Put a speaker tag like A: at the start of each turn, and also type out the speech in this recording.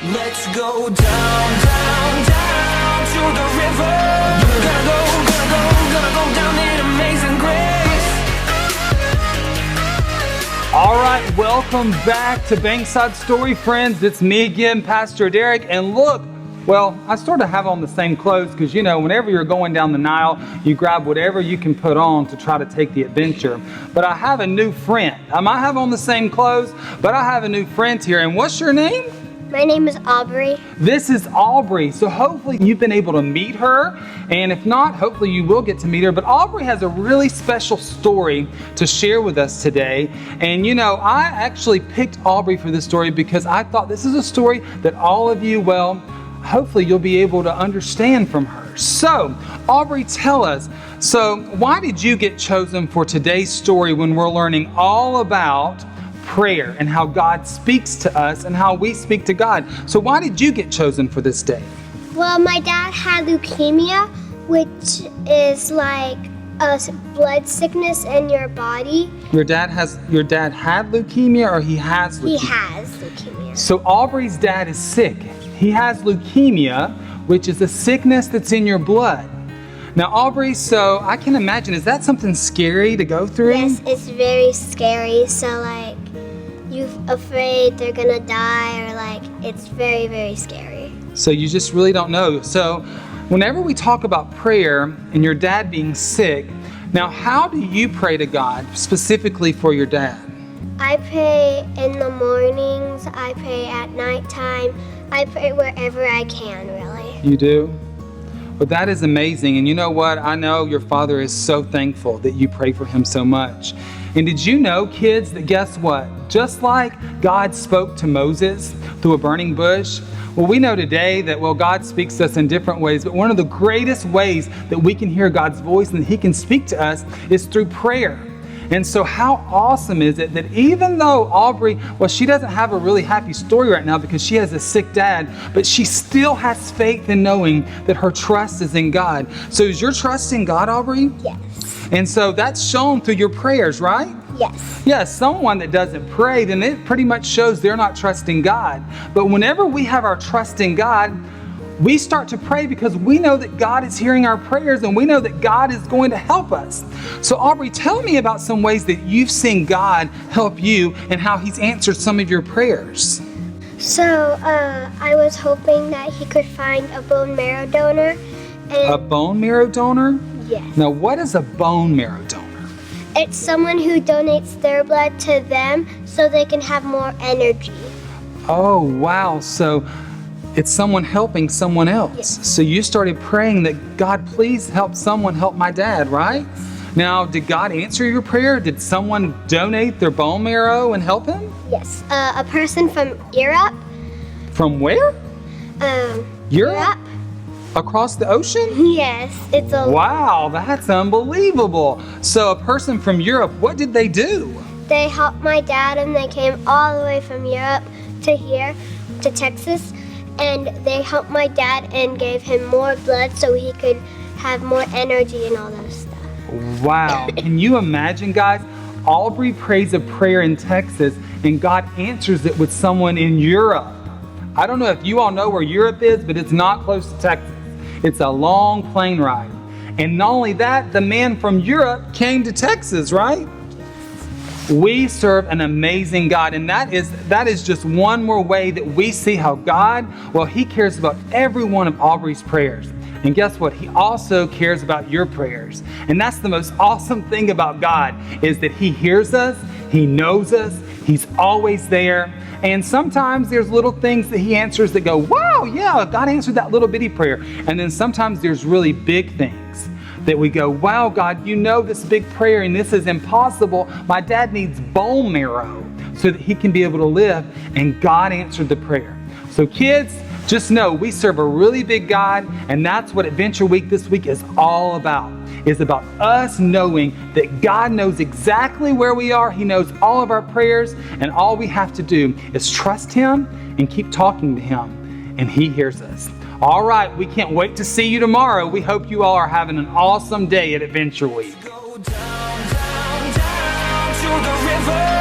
A: Let's go down, down, down to the river. Gonna go down in amazing grace.
B: All right, welcome back to Bankside Story, friends. It's me again, Pastor Derek, and look, well, I sort of have on the same clothes because, you know, whenever you're going down the Nile, you grab whatever you can put on to try to take the adventure. But I have a new friend. I might have on the same clothes, but I have a new friend here. And what's your name?
C: My name is Aubrey.
B: This is Aubrey. So hopefully you've been able to meet her. And if not, hopefully you will get to meet her. But Aubrey has a really special story to share with us today. And you know, I actually picked Aubrey for this story because I thought this is a story that all of you, well, hopefully you'll be able to understand from her. So, Aubrey, tell us, so why did you get chosen for today's story when we're learning all about prayer and how God speaks to us and how we speak to God? So why did you get chosen for this day?
C: Well, my dad had leukemia, which is like a blood sickness in your body.
B: Your dad had leukemia, or he has leukemia?
C: He has leukemia.
B: So Aubrey's dad is sick. He has leukemia, which is a sickness that's in your blood. Now, Aubrey, so I can imagine, is that something scary to go through?
C: Yes, it's very scary. So like, you're afraid they're gonna die, or like, it's very, very scary.
B: So you just really don't know. So whenever we talk about prayer and your dad being sick, now how do you pray to God specifically for your dad?
C: I pray in the mornings, I pray at nighttime, I pray wherever I can, really.
B: You do? Well, that is amazing. And you know what? I know your father is so thankful that you pray for him so much. And did you know, kids, that guess what? Just like God spoke to Moses through a burning bush, well, we know today that, well, God speaks to us in different ways, but one of the greatest ways that we can hear God's voice and that He can speak to us is through prayer. And so how awesome is it that even though Aubrey, well, she doesn't have a really happy story right now because she has a sick dad, but she still has faith in knowing that her trust is in God. So is your trust in God, Aubrey?
C: Yes.
B: And so that's shown through your prayers, right?
C: Yes.
B: Yes, someone that doesn't pray, then it pretty much shows they're not trusting God. But whenever we have our trust in God, we start to pray because we know that God is hearing our prayers and we know that God is going to help us. So Aubrey, tell me about some ways that you've seen God help you and how He's answered some of your prayers.
C: So I was hoping that he could find a bone marrow donor.
B: A bone marrow donor?
C: Yes.
B: Now, what is a bone marrow donor?
C: It's someone who donates their blood to them so they can have more energy.
B: Oh, wow. So it's someone helping someone else.
C: Yes.
B: So you started praying that, God, please help someone help my dad, right? Now, did God answer your prayer? Did someone donate their bone marrow and help him?
C: Yes. A person from Europe.
B: From where?
C: Europe?
B: Across the ocean?
C: Yes. It's a.
B: Wow, that's unbelievable. So a person from Europe, what did they do?
C: They helped my dad, and they came all the way from Europe to here, to Texas. And they helped my dad and gave him more blood so he could have more energy and all that stuff.
B: Wow. Can you imagine, guys? Aubrey prays a prayer in Texas and God answers it with someone in Europe. I don't know if you all know where Europe is, but it's not close to Texas. It's a long plane ride. And not only that, the man from Europe came to Texas, right? We serve an amazing God, and that is just one more way that we see how God, well, He cares about every one of Aubrey's prayers. And guess what? He also cares about your prayers. And that's the most awesome thing about God, is that He hears us, He knows us, He's always there. And sometimes there's little things that He answers that go, wow, yeah, God answered that little bitty prayer. And then sometimes there's really big things that we go, wow, God, you know this big prayer and this is impossible. My dad needs bone marrow so that he can be able to live. And God answered the prayer. So kids, just know we serve a really big God, and that's what Adventure Week this week is all about. It's about us knowing that God knows exactly where we are. He knows all of our prayers, and all we have to do is trust Him and keep talking to Him, and He hears us. All right, we can't wait to see you tomorrow. We hope you all are having an awesome day at Adventure Week.
A: Go down, down, down to the river.